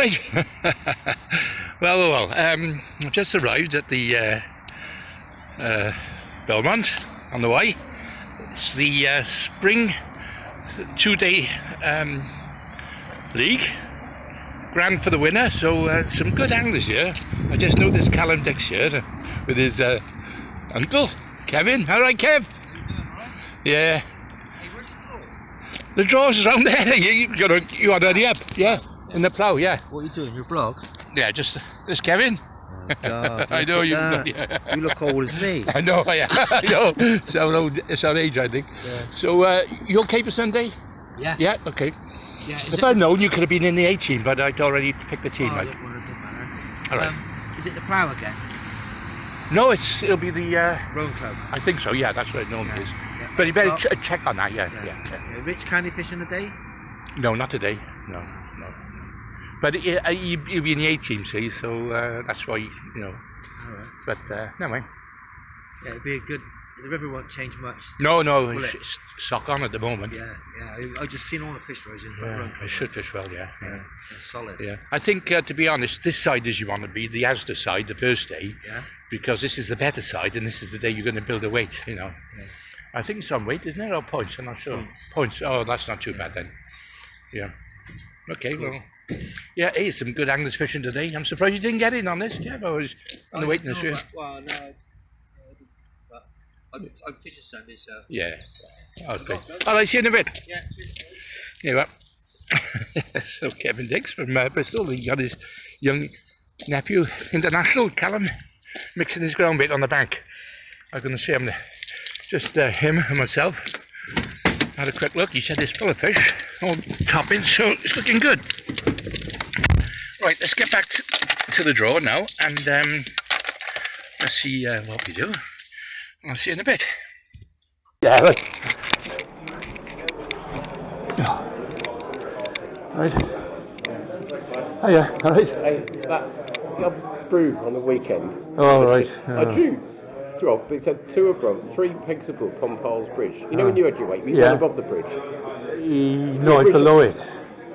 right. well. Just arrived at the Belmont on the way. It's the spring 2-day league. Grand for the winner, so some good anglers here. I just noticed Callum Dix here with his uncle, Kevin. All right, Kev? Yeah. The draw's around there. You want to hurry up? Yeah, in the plough, yeah. What are you doing, your vlog? Yeah, just this Kevin. Oh, God, I know you. You look old as me. I know, yeah. I know. It's our age, I think. Yeah. So, you okay for Sunday? Yes. Yeah, okay. Yeah, If I'd known, you could have been in the A team, but I'd already picked the team. Oh, it doesn't matter. All right. Is it the plough again? No, it'll be the. Rowing club. I think so. Yeah, that's what it normally is. Yeah. But you better Well, check on that. Yeah. Rich candy fish in the day? No, not today. No. But you'll be in the A team, see, so that's why, All right. But no mind. Yeah, it'd be a good. The river won't change much. No, Will it's it? sock on at the moment. Yeah. I just seen all the fish rows in the Yeah, rowing I club. should fish well, yeah. They're solid. Yeah, I think to be honest, this side is you want to be, the Asda side, the first day, Yeah. because this is the better side, and this is the day you're going to build a weight. Yeah. I think it's on weight, isn't it, or points? I'm not sure. Points. Oh, that's not too bad then. Yeah. Okay, well. Yeah, hey, some good anglers fishing today. I'm surprised you didn't get in on this, Kev. I was on the waiting list. Well, no. But I'm fishing Sunday, so. Yeah. Okay. All right, see you in a bit. Yeah. Cheers. Yeah, well. So Kevin Dix from Bristol, he got his young nephew, international, Callum, mixing his ground bait on the bank. I'm going to see him, just him and myself. Had a quick look. He said there's full of fish, all topping, so it's looking good. Right, let's get back to the draw now, and let's see what we do. I'll see you in a bit. Yeah, look. Right. Oh yeah, alright. Hey, that got through on the weekend. Oh, right. I drew drop, but it said 2 above, 3 pegs above on Paul's Bridge. You know when you had your weight, you Yeah. went above the bridge. No, it's below it,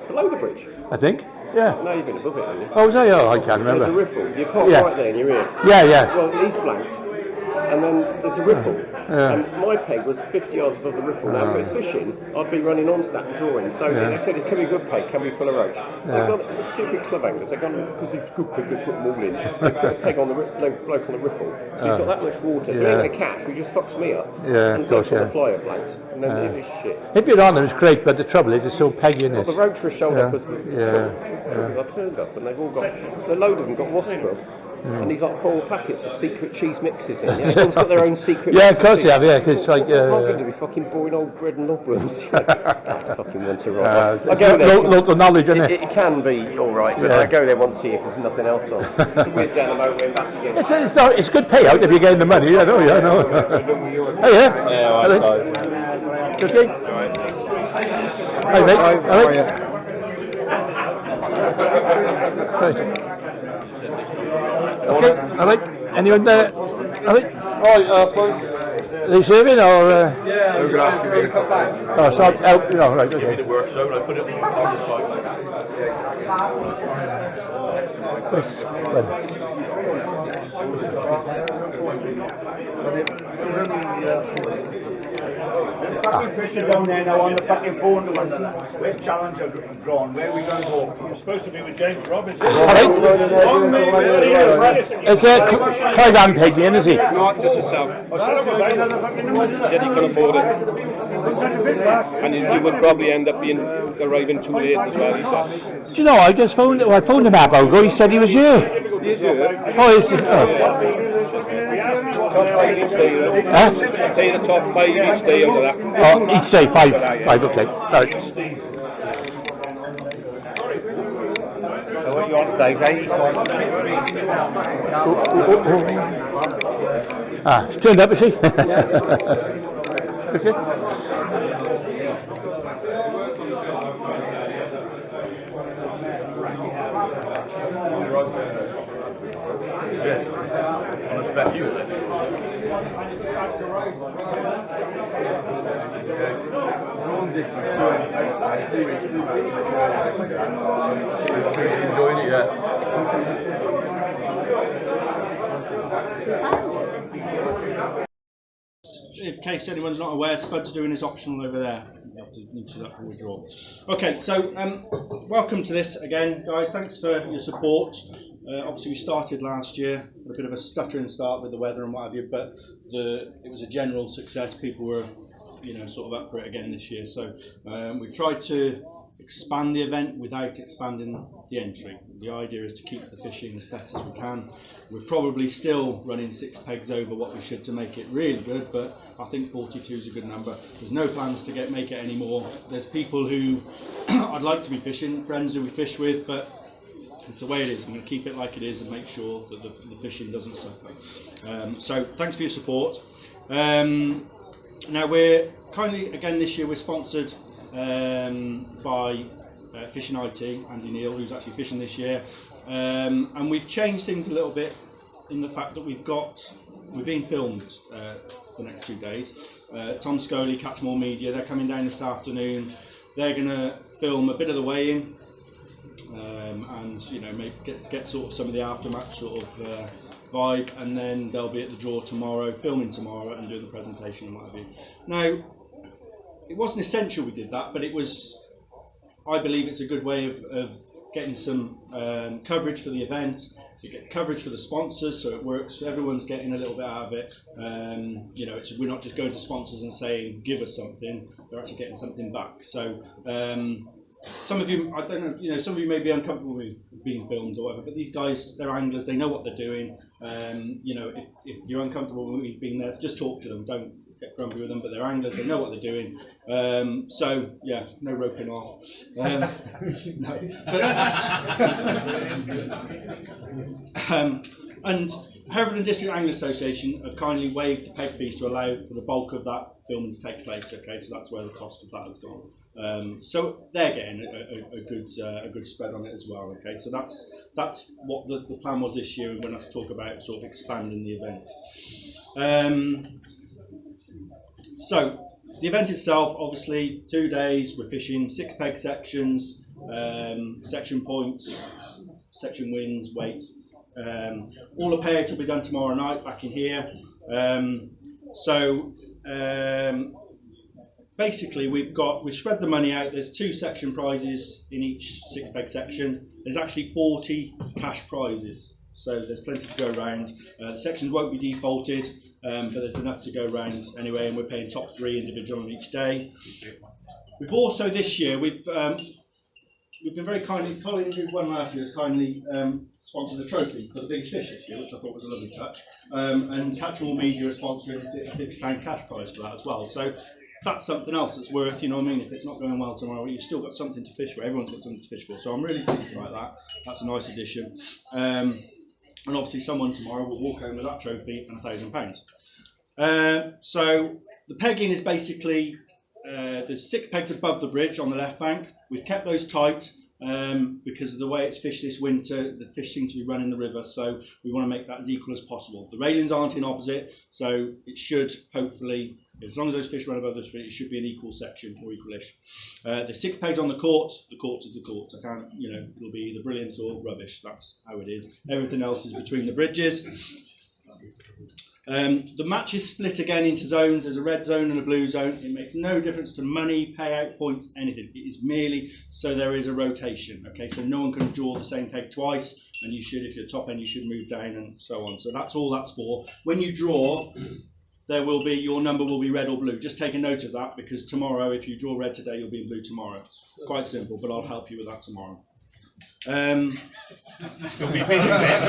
Below the bridge? I think. Yeah. No, you've been above it, haven't you? Oh, was I? Oh, I can't There's a remember. riffle. You caught Yeah. right there in your ear. Yeah. Well, he's blanked, and then there's a riffle. Yeah. And my peg was 50 yards above the riffle. Now, if it's fishing, I'd be running on to that and drawing. So Yeah. they said, it can be a good peg, can be full of roach. Yeah. They've got the stupid club anglers. They've gone, because it's good peg, they put them all in. They put a peg on the bloke on the riffle. So he's got that much water. So Yeah. he ain't a catch, he just fucks me up. Yeah, and of course, the yeah. flyer blanks. And then it is shit. If you're on them, it's great, but the trouble is it's so peggy in Well, it. the roach were showed up as Yeah. I turned up and they've all got, a load of them got wasp grub. And he's got whole packets of secret cheese mixes in. Yeah, everyone's got their own secret. Yeah, of course they have, yeah, 'cause it's like... I'm going to be fucking boiling old bread and lobworms. I fucking want to ride. I go there. Local knowledge, isn't it? It can be alright, but Yeah. I go there once a year if there's nothing else on. We're down the motorway and back again. It's good payout if you're getting the money, I know. Oh, yeah? Yeah, Okay? Hi, mate. All right. Right. Okay, all right. Anyone there? All right. Are they serving or? Yeah, we're going to ask you to come back. Oh, so out. No, right. Okay. It works though, and I put it on the Fucking fishing down there now on the fucking phone to us. Where's Challenger drawn? Where are we going to go? You're supposed to be with James Robertson. All right. It's Clive and Peggy, isn't he? Not just yourself. Said he couldn't afford it. And you would probably end up arriving too late as well, he said. Do you know, I phoned him up ago. He said he was here. He's here. Oh, is he? Oh. Top 5 each day, Huh? say the top 5 each day under that. Oh, each day, five, okay. Right. So what you want today, Kate? Ah, it's turned up, is he? Okay. Enjoying it, in case anyone's not aware, Spud's doing his optional over there. You have to need to that before we draw. Okay, so welcome to this again, guys. Thanks for your support. Obviously, we started last year, had a bit of a stuttering start with the weather and what have you, but it was a general success. People were, sort of up for it again this year. So we've tried to expand the event without expanding the entry. The idea is to keep the fishing as best as we can. We're probably still running 6 pegs over what we should to make it really good, but I think 42 is a good number. There's no plans to make it any more. There's people who I'd like to be fishing, friends who we fish with, but it's the way it is. I'm going to keep it like it is and make sure that the fishing doesn't suffer. So thanks for your support. Now we're kindly, again this year, we're sponsored by Fishing IT, Andy Neal, who's actually fishing this year, and we've changed things a little bit in the fact that we're being filmed the next 2 days. Tom Scully, Catchmore Media, they're coming down this afternoon. They're going to film a bit of the weigh-in and maybe get sort of some of the aftermatch sort of vibe, and then they'll be at the draw tomorrow, filming tomorrow and doing the presentation and what have you. Now, it wasn't essential we did that, but I believe it's a good way of getting some coverage for the event. It gets coverage for the sponsors, so it works. Everyone's getting a little bit out of it. We're not just going to sponsors and saying, give us something. They're actually getting something back. So some of you, I don't know, some of you may be uncomfortable with being filmed or whatever, but these guys, they're anglers, they know what they're doing. If you're uncomfortable with being there, just talk to them. Don't get grumpy with them, but they're anglers, they know what they're doing. So yeah, no roping off. No. And Hereford and District Angler Association have kindly waived the peg fees to allow for the bulk of that filming to take place. Okay, so that's where the cost of that has gone. So they're getting a good spread on it as well. Okay, so that's what the plan was this year, and when I talk about sort of expanding the event. So the event itself, obviously, 2 days. We're fishing 6 peg sections, section points, section wins, weight. All the payouts will be done tomorrow night back in here. Basically, we've spread the money out. There's 2 section prizes in each 6 peg section. There's actually 40 cash prizes, so there's plenty to go around. The sections won't be defaulted, but there's enough to go around anyway, and we're paying top 3 individual on each day. We've also this year we've been very kindly. Colin, who won last year, has kindly sponsored a trophy for the biggest fish this year, which I thought was a lovely touch. And Catchmore Media are sponsoring a £50 cash prize for that as well. So that's something else that's worth, if it's not going well tomorrow, you've still got something to fish for. Everyone's got something to fish for. So I'm really pleased about that. That's a nice addition. And obviously someone tomorrow will walk home with that trophy and £1,000. So the pegging is basically, there's 6 pegs above the bridge on the left bank. We've kept those tight because of the way it's fished this winter. The fish seem to be running the river, so we want to make that as equal as possible. The railings aren't in opposite, so it should hopefully, as long as those fish run above the street, it should be an equal section or equalish. There's 6 pegs on the court. The court is the court. I can't, it'll be either brilliant or rubbish. That's how it is. Everything else is between the bridges. The match is split again into zones. There's a red zone and a blue zone. It makes no difference to money, payout, points, anything. It is merely so there is a rotation. Okay, so no one can draw the same peg twice, and you should, if you're top end, you should move down and so on. So that's all that's for. When you draw, there will be, your number will be red or blue. Just take a note of that, because tomorrow, if you draw red today, you'll be in blue tomorrow. It's quite simple, but I'll help you with that tomorrow. You'll be busy then.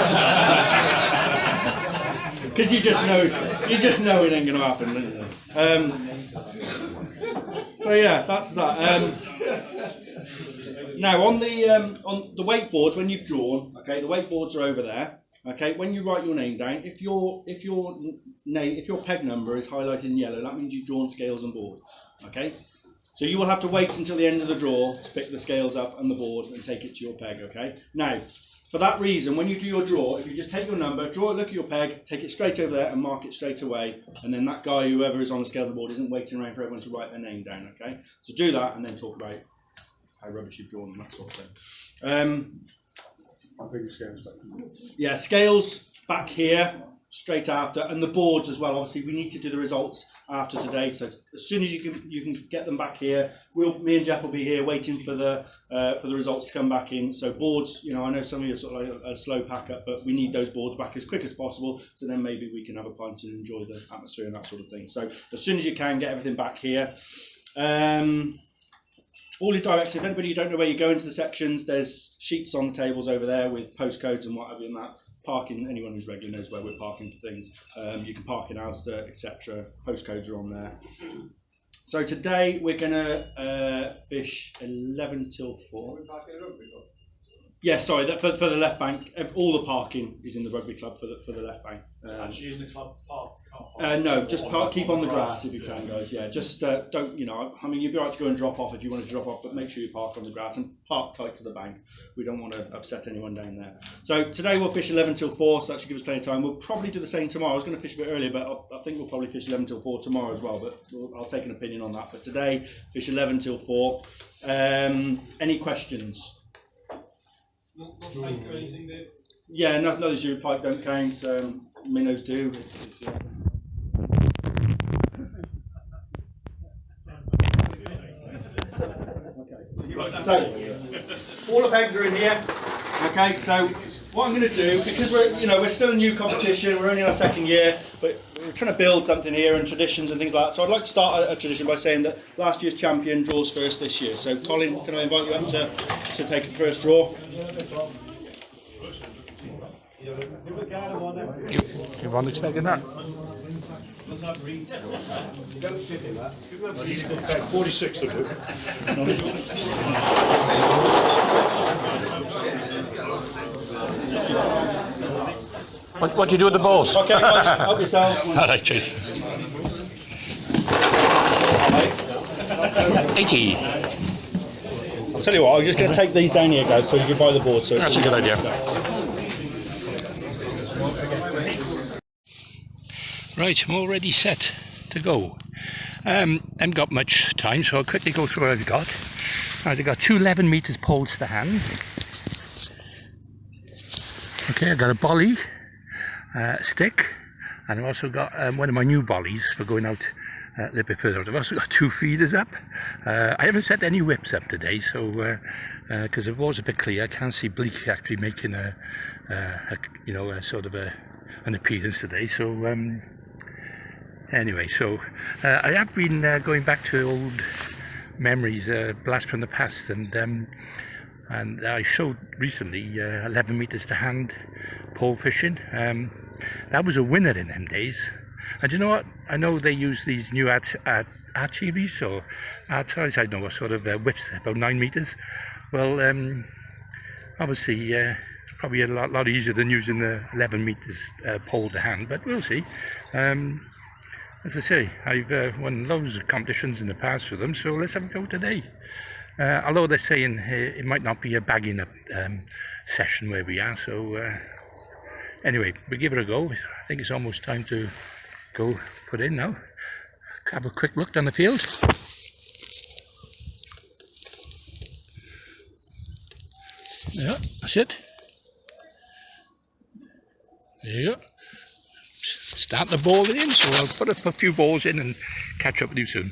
Because you just know it ain't going to happen. So yeah, that's that. Now on the weight boards, when you've drawn, okay, the weight boards are over there. Okay, when you write your name down, if your peg number is highlighted in yellow, that means you've drawn scales and board. Okay. So you will have to wait until the end of the draw to pick the scales up and the board and take it to your peg, okay? Now, for that reason, when you do your draw, if you just take your number, draw it, look at your peg, take it straight over there and mark it straight away, and then that guy, whoever is on the scales and board, isn't waiting around for everyone to write their name down, okay? So do that and then talk about how rubbish you've drawn and that sort of thing. I'll bring the scales back. Yeah, scales back here. straight after, and the boards as well. Obviously, we need to do the results after today. So as soon as you can get them back here. Me and Jeff will be here waiting for the results to come back in. So boards, you know, I know some of you are sort of like a slow pack up, but we need those boards back as quick as possible. So then maybe we can have a pint and enjoy the atmosphere and that sort of thing. So as soon as you can, get everything back here. All your directions, if anybody you don't know where you go into the sections, there's sheets on the tables over there with postcodes and what have you and that. Parking, anyone who's regular knows where we're parking for things. You can park in Asda, etc. Postcodes are on there. So today we're going to fish 11 till 4. Yeah, sorry, for the left bank. All the parking is in the rugby club for the left bank. Actually, in the club park. No, just keep on the grass if you can, guys. Yeah, just don't, you know, I mean, you'd be right to go and drop off if you wanted to drop off, but make sure you park on the grass and park tight to the bank. We don't want to upset anyone down there. So today we'll fish 11 till 4, so that should give us plenty of time. We'll probably do the same tomorrow. I was going to fish a bit earlier, but I think we'll probably fish 11 till 4 tomorrow as well, but I'll take an opinion on that. But today, fish 11 till 4. Any questions? No pike or anything there? Yeah, nothing your pike don't count. Minnows do. So all the pegs are in here. Okay, so what I'm going to do, because we're still a new competition, we're only in our second year, but we're trying to build something here and traditions and things like that. So I'd like to start a tradition by saying that last year's champion draws first this year. So Colin, can I invite you up to take a first draw? You weren't expecting that? 46 of it. What do you do with the balls? Okay, guys, help yourselves. All right, cheers. 80. I'll tell you what, I'm just going to take these down here, guys, so as you buy the board. So That's a good idea. Right, I'm already set to go. I haven't got much time, so I'll quickly go through what I've got. I've got 2 11 metres poles to hand. Okay, I've got a bolly, stick, and I've also got one of my new bollies for going out a little bit further out. I've also got 2 feeders up. I haven't set any whips up today, so because it was a bit clear, I can't see bleak actually making a sort of an appearance today. So anyway, so I have been going back to old memories, blast from the past, and I showed recently 11 metres to hand pole fishing. That was a winner in them days. And you know what? I know they use these new archeries or arteries, I don't know what sort of whips, about 9 metres. Well, obviously probably a lot easier than using the 11 metres pole to hand, but we'll see. As I say, I've won loads of competitions in the past for them, so let's have a go today. Although they're saying it might not be a bagging up session where we are, so anyway, we'll give it a go. I think it's almost time to go put in now. Have a quick look down the field. Yeah, that's it. There you go. Start the ball in, so I'll put a few balls in and catch up with you soon.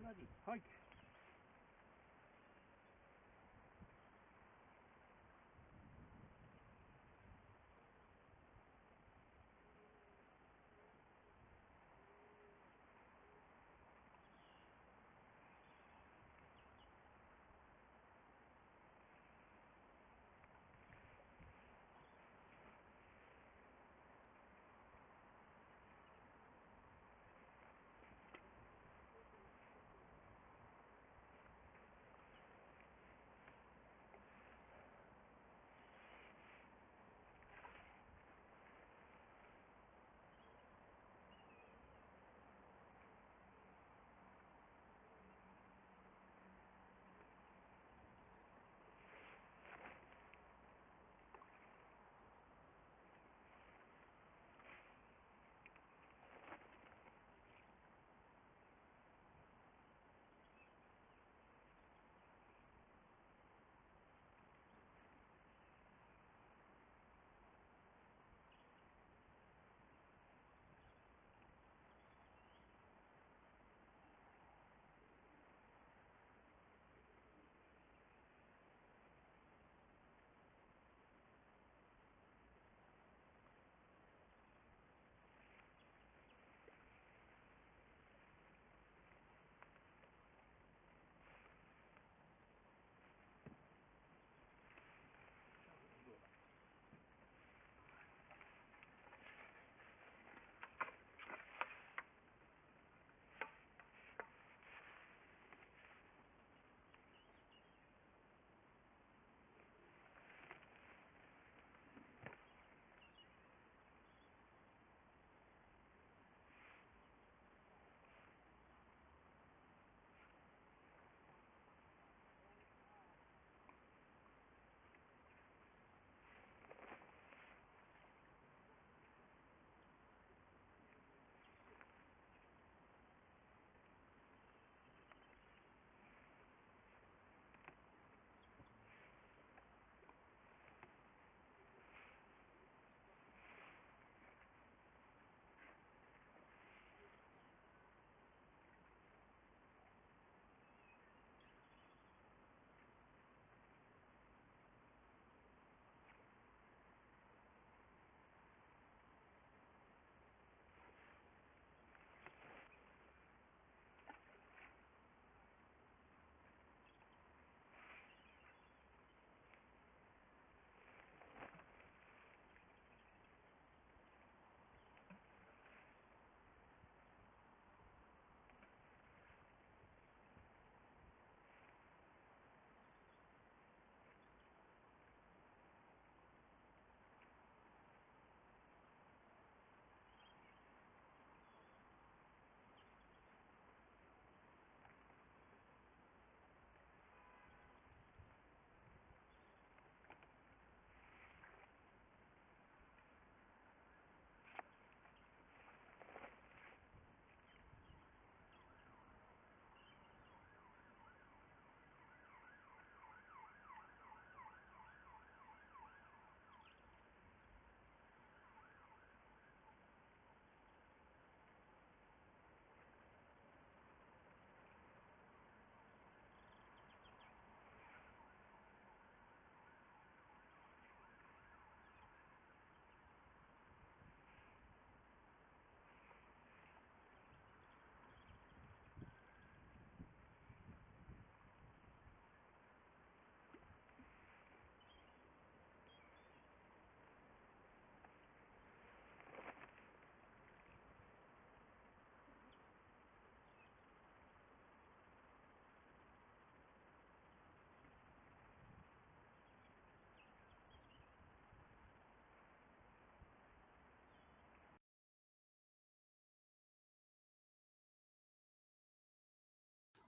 bloody pike.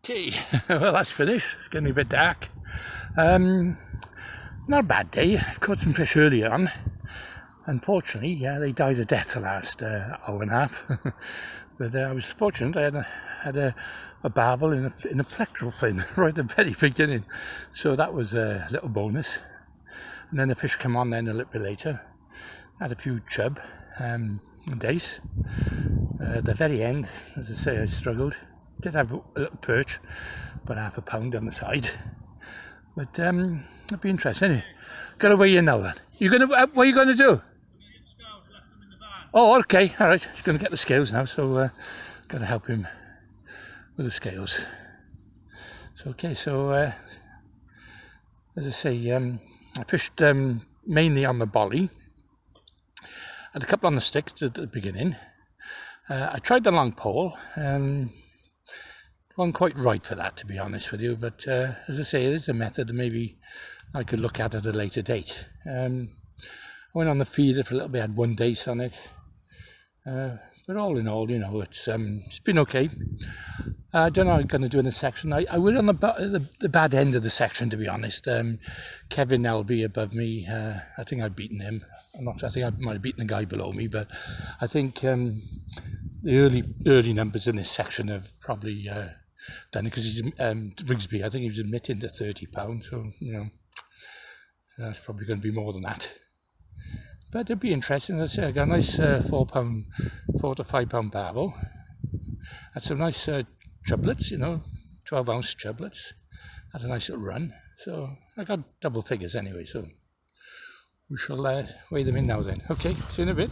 Okay, well that's finished. It's getting a bit dark. Not a bad day. I've caught some fish earlier on. Unfortunately, yeah, they died a death the last hour and a half. But I was fortunate. I had a barbel in a plectral fin right at the very beginning, so that was a little bonus. And then the fish come on then a little bit later. Had a few chub and dace. At the very end, as I say, I struggled. did have a little perch, about half a pound on the side. But it'd be interesting. Anyway, got to weigh in now then. You gonna what are you gonna do? Oh, okay, all right. He's gonna get the scales now, so got to help him with the scales. So okay, so as I say, I fished mainly on the bolly. Had a couple on the stick at the beginning. I tried the long pole. Wasn't quite right for that, to be honest with you, but as I say, it is a method that maybe I could look at a later date. I went on the feeder for a little bit, had 1 dace on it, but all in all, you know, it's been okay. I don't know what I'm going to do in the section. I went on the bad end of the section, to be honest. Kevin Elby above me, I think I've beaten him. I think I might have beaten the guy below me, but I think the early numbers in this section have probably done it, because he's Rigsby, I think he was admitting to £30, so you know that's probably going to be more than that. But it'd be interesting. As I say, I got a nice 4 to 5 pound barbel. Had some nice chublets, you know, 12-ounce chublets. Had a nice little run, so I got double figures anyway. So we shall weigh them in now then. Okay, see you in a bit.